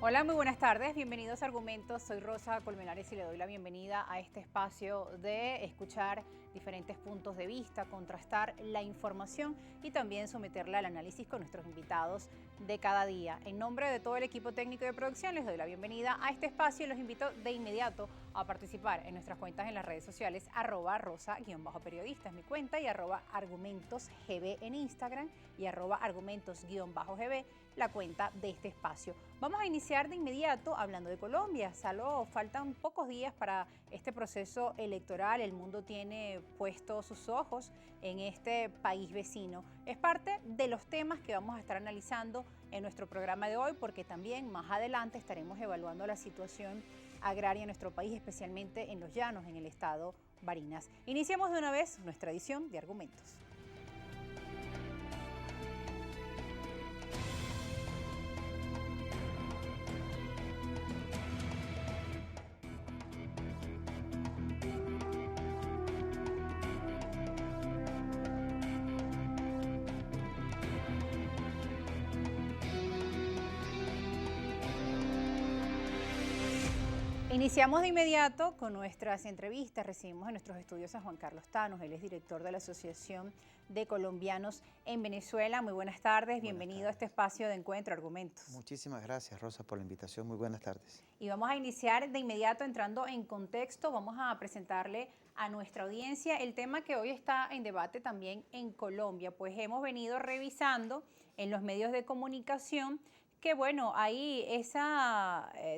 Hola, muy buenas tardes, bienvenidos a Argumentos. Soy Rosa Colmenares y le doy la bienvenida a este espacio de escuchar diferentes puntos de vista, contrastar la información y también someterla al análisis con nuestros invitados de cada día. En nombre de todo el equipo técnico de producción les doy la bienvenida a este espacio y los invito de inmediato a participar en nuestras cuentas en las redes sociales @rosa_periodista es mi cuenta y @argumentosgb en Instagram y @argumentos_gb la cuenta de este espacio. Vamos a iniciar de inmediato hablando de Colombia. Solo faltan pocos días para este proceso electoral. El mundo tiene puestos sus ojos en este país vecino. Es parte de los temas que vamos a estar analizando en nuestro programa de hoy, porque también más adelante estaremos evaluando la situación agraria en nuestro país, especialmente en los llanos, en el estado Barinas. Iniciamos de una vez nuestra edición de Argumentos. Iniciamos de inmediato con nuestras entrevistas. Recibimos en nuestros estudios a Juan Carlos Tanos. Él es director de la Asociación de Colombianos en Venezuela. Muy buenas tardes. Bienvenido a este espacio de Encuentro Argumentos. Muchísimas gracias, Rosa, por la invitación. Muy buenas tardes. Y vamos a iniciar de inmediato entrando en contexto. Vamos a presentarle a nuestra audiencia el tema que hoy está en debate también en Colombia, pues hemos venido revisando en los medios de comunicación que bueno, ahí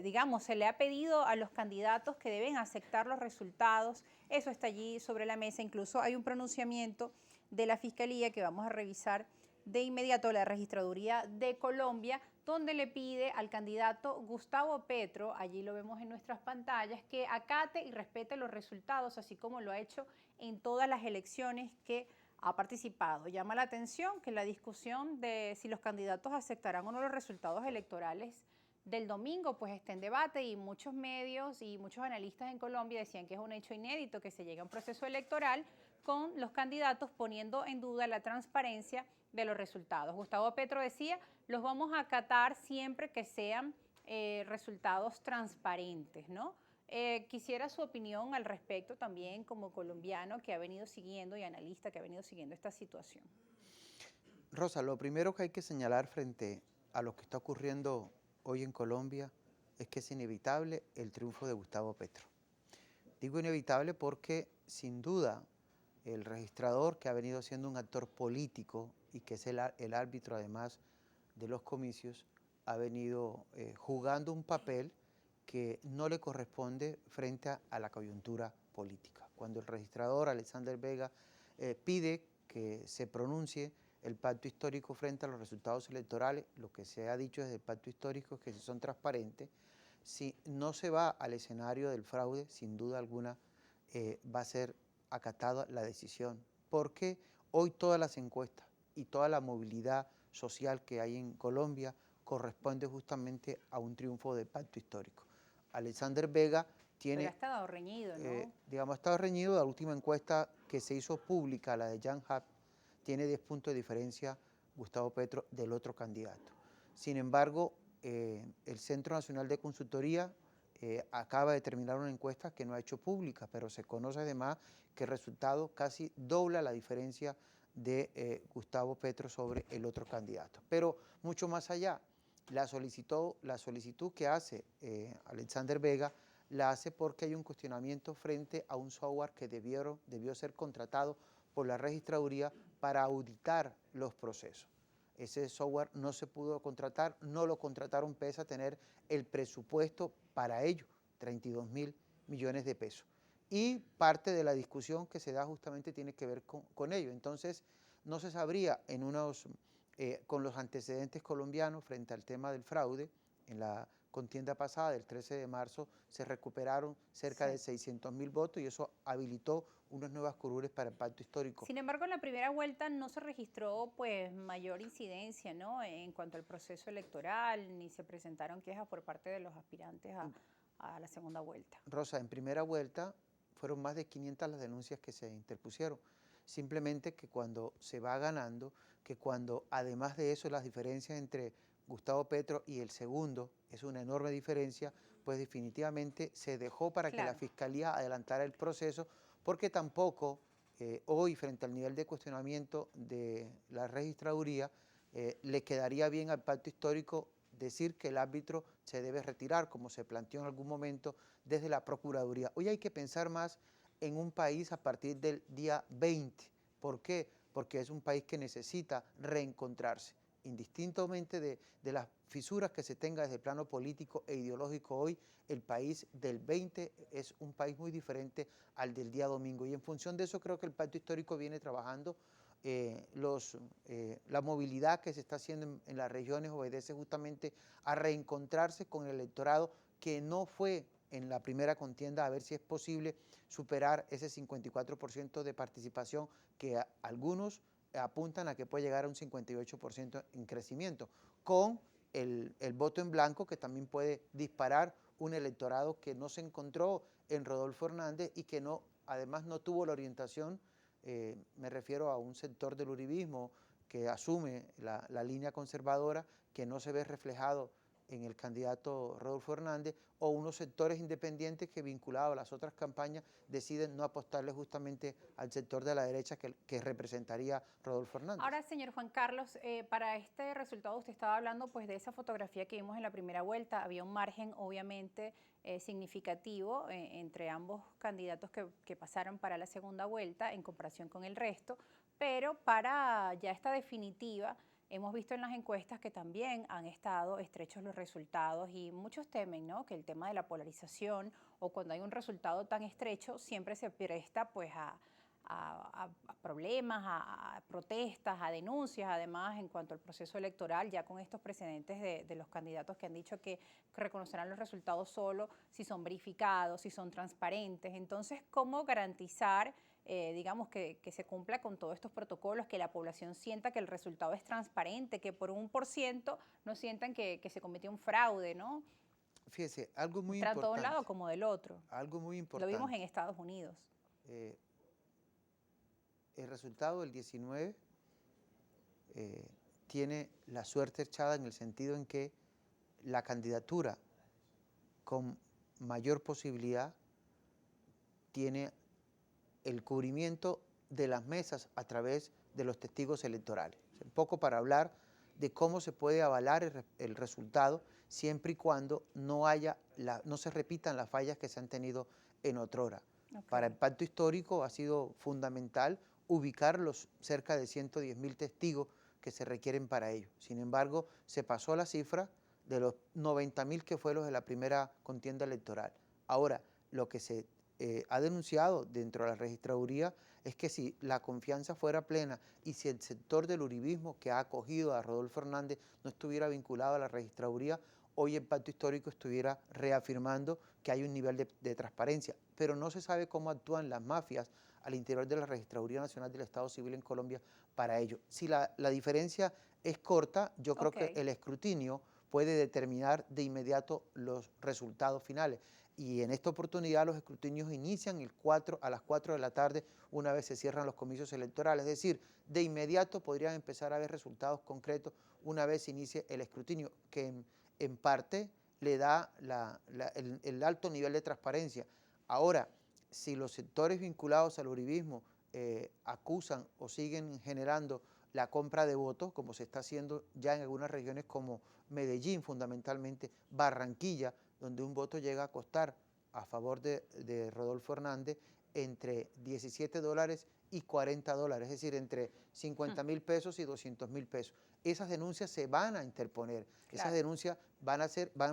digamos, se le ha pedido a los candidatos que deben aceptar los resultados. Eso está allí sobre la mesa. Incluso hay un pronunciamiento de la Fiscalía que vamos a revisar de inmediato, la Registraduría de Colombia, donde le pide al candidato Gustavo Petro, allí lo vemos en nuestras pantallas, que acate y respete los resultados, así como lo ha hecho en todas las elecciones que ha participado. Llama la atención que la discusión de si los candidatos aceptarán o no los resultados electorales del domingo pues está en debate, y muchos medios y muchos analistas en Colombia decían que es un hecho inédito que se llegue a un proceso electoral con los candidatos poniendo en duda la transparencia de los resultados. Gustavo Petro decía, los vamos a acatar siempre que sean resultados transparentes, ¿no? Quisiera su opinión al respecto también como colombiano que ha venido siguiendo y analista que ha venido siguiendo esta situación. Rosa, lo primero que hay que señalar frente a lo que está ocurriendo hoy en Colombia es que es inevitable el triunfo de Gustavo Petro. Digo inevitable porque, sin duda, el registrador, que ha venido siendo un actor político y que es el árbitro además de los comicios, ha venido jugando un papel que no le corresponde frente a la coyuntura política. Cuando el registrador Alexander Vega pide que se pronuncie el pacto histórico frente a los resultados electorales, lo que se ha dicho desde el pacto histórico es que si son transparentes, si no se va al escenario del fraude, sin duda alguna va a ser acatada la decisión, porque hoy todas las encuestas y toda la movilidad social que hay en Colombia corresponde justamente a un triunfo del pacto histórico. Alexander Vega Pero ha tiene, estado reñido, ¿no? digamos, ha estado reñido. La última encuesta que se hizo pública, la de Jan Hub, tiene 10 puntos de diferencia Gustavo Petro del otro candidato. Sin embargo, el Centro Nacional de Consultoría acaba de terminar una encuesta que no ha hecho pública, pero se conoce además que el resultado casi dobla la diferencia de Gustavo Petro sobre el otro candidato. Pero mucho más allá, la solicitud que hace Alexander Vega la hace porque hay un cuestionamiento frente a un software que debió ser contratado por la registraduría para auditar los procesos. Ese software no se pudo contratar, no lo contrataron pese a tener el presupuesto para ello, 32.000 millones de pesos. Y parte de la discusión que se da justamente tiene que ver con ello. Entonces, no se sabría con los antecedentes colombianos frente al tema del fraude. En la contienda pasada, del 13 de marzo, se recuperaron cerca de 600.000 votos y eso habilitó unas nuevas curules para el pacto histórico. Sin embargo, en la primera vuelta no se registró pues mayor incidencia, ¿no?, en cuanto al proceso electoral, ni se presentaron quejas por parte de los aspirantes a la segunda vuelta. Rosa, en primera vuelta fueron más de 500 las denuncias que se interpusieron. Simplemente que cuando se va ganando, que cuando además de eso las diferencias entre Gustavo Petro y el segundo es una enorme diferencia, pues definitivamente se dejó para que la Claro. Fiscalía adelantara el proceso, porque tampoco hoy, frente al nivel de cuestionamiento de la registraduría, le quedaría bien al pacto histórico decir que el árbitro se debe retirar, como se planteó en algún momento desde la Procuraduría. Hoy hay que pensar más en un país a partir del día 20. ¿Por qué? Porque es un país que necesita reencontrarse, indistintamente de las fisuras que se tenga desde el plano político e ideológico hoy. El país del 20 es un país muy diferente al del día domingo, y en función de eso creo que el pacto histórico viene trabajando. La movilidad que se está haciendo en las regiones obedece justamente a reencontrarse con el electorado que no fue en la primera contienda, a ver si es posible superar ese 54% de participación que algunos apuntan a que puede llegar a un 58% en crecimiento, con el voto en blanco, que también puede disparar un electorado que no se encontró en Rodolfo Hernández y que no, además no tuvo la orientación. Me refiero a un sector del uribismo que asume la línea conservadora, que no se ve reflejado en el candidato Rodolfo Hernández, o unos sectores independientes que, vinculados a las otras campañas, deciden no apostarle justamente al sector de la derecha que representaría Rodolfo Hernández. Ahora, señor Juan Carlos, para este resultado usted estaba hablando pues de esa fotografía que vimos en la primera vuelta. Había un margen obviamente significativo entre ambos candidatos que pasaron para la segunda vuelta en comparación con el resto, pero para ya esta definitiva hemos visto en las encuestas que también han estado estrechos los resultados, y muchos temen, ¿no?, que el tema de la polarización, o cuando hay un resultado tan estrecho, siempre se presta pues a problemas, a protestas, a denuncias, además en cuanto al proceso electoral, ya con estos precedentes de los candidatos que han dicho que reconocerán los resultados solo si son verificados, si son transparentes. Entonces, ¿cómo garantizar, digamos, que se cumpla con todos estos protocolos, que la población sienta que el resultado es transparente, que por 1% no sientan que se cometió un fraude, ¿no? Fíjese, algo muy Tanto de un lado importante, como del otro. algo muy Lo vimos en importante. Estados Unidos. eh, el resultado del 19 eh, tiene la suerte echada en el sentido en que la candidatura con mayor posibilidad tiene el cubrimiento de las mesas a través de los testigos electorales. Un poco para hablar de cómo se puede avalar el resultado siempre y cuando no se repitan las fallas que se han tenido en otrora. Para el Okay. pacto histórico ha sido fundamental ubicar los cerca de 110.000 testigos que se requieren para ello. Sin embargo, se pasó la cifra de los 90.000 que fueron de la primera contienda electoral. Ahora, lo que se ha denunciado dentro de la registraduría es que si la confianza fuera plena y si el sector del uribismo que ha acogido a Rodolfo Hernández no estuviera vinculado a la registraduría, hoy el pacto histórico estuviera reafirmando que hay un nivel de transparencia, pero no se sabe cómo actúan las mafias al interior de la Registraduría Nacional del Estado Civil en Colombia para ello. Si la diferencia es corta, yo creo que Ok. el escrutinio puede determinar de inmediato los resultados finales. Y en esta oportunidad los escrutinios inician a las 4 de la tarde, una vez se cierran los comicios electorales. Es decir, de inmediato podrían empezar a haber resultados concretos una vez se inicie el escrutinio, que en parte le da el alto nivel de transparencia. Ahora, si los sectores vinculados al uribismo acusan o siguen generando la compra de votos, como se está haciendo ya en algunas regiones como Medellín, fundamentalmente Barranquilla, donde un voto llega a costar a favor de Rodolfo Hernández entre $17 y $40, es decir, entre 50.000 pesos y 200.000 pesos. Esas denuncias se van a interponer, esas Claro. denuncias van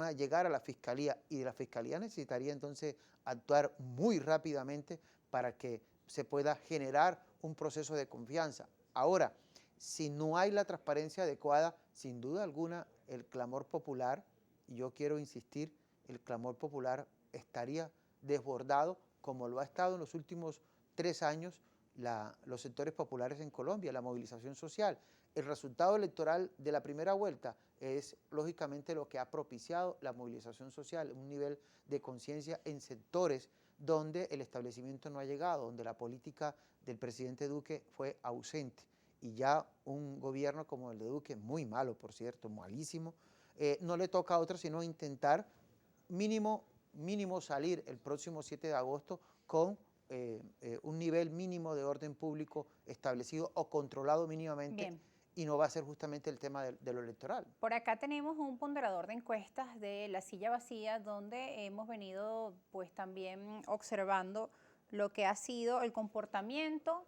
a llegar a la Fiscalía, y la Fiscalía necesitaría entonces actuar muy rápidamente para que se pueda generar un proceso de confianza. Ahora, si no hay la transparencia adecuada, sin duda alguna el clamor popular, y yo quiero insistir, el clamor popular estaría desbordado, como lo ha estado en los últimos 3 años los sectores populares en Colombia, la movilización social. El resultado electoral de la primera vuelta es lógicamente lo que ha propiciado la movilización social, un nivel de conciencia en sectores donde el establecimiento no ha llegado, donde la política del presidente Duque fue ausente. y ya un gobierno como el de Duque, muy malo por cierto, malísimo, no le toca a otra sino intentar mínimo salir el próximo 7 de agosto con un nivel mínimo de orden público establecido o controlado mínimamente. Bien. Y no va a ser justamente el tema de lo electoral. Por acá tenemos un ponderador de encuestas de La Silla Vacía, donde hemos venido pues también observando lo que ha sido el comportamiento,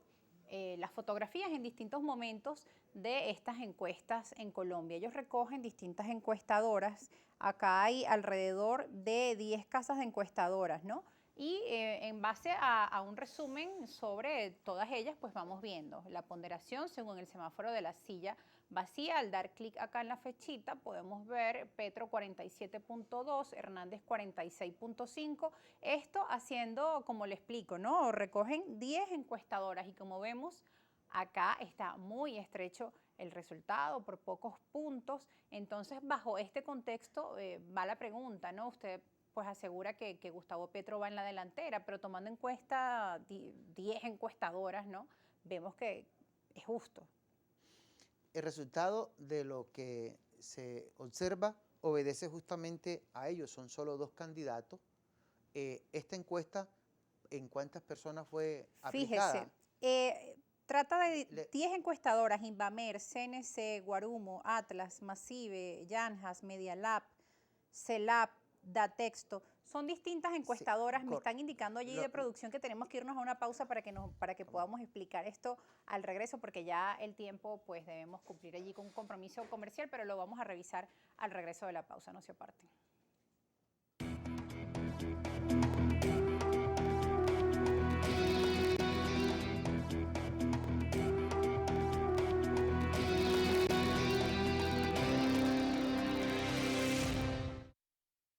las fotografías en distintos momentos de estas encuestas en Colombia. Ellos recogen distintas encuestadoras. Acá hay alrededor de 10 casas de encuestadoras, ¿no? Y en base a un resumen sobre todas ellas, pues vamos viendo la ponderación según el semáforo de La Silla Vacía. Al dar clic acá en la fechita podemos ver Petro 47.2, Hernández 46.5. Esto haciendo, como le explico, ¿no? Recogen 10 encuestadoras y como vemos, acá está muy estrecho el resultado por pocos puntos. Entonces, bajo este contexto va la pregunta, ¿no? Usted pues asegura que Gustavo Petro va en la delantera, pero tomando en cuenta 10 encuestadoras, ¿no? Vemos que es justo. El resultado de lo que se observa obedece justamente a ellos, son solo 2 candidatos. Esta encuesta, ¿en cuántas personas fue aplicada? Fíjese, trata de 10 encuestadoras, Invamer, CNC, Guarumo, Atlas, Massive, Yanjas, Medialab, CELAP, Datexto. Son distintas encuestadoras, me están indicando allí de producción que tenemos que irnos a una pausa para que podamos explicar esto al regreso, porque ya el tiempo pues debemos cumplir allí con un compromiso comercial, pero lo vamos a revisar al regreso de la pausa, no se aparten.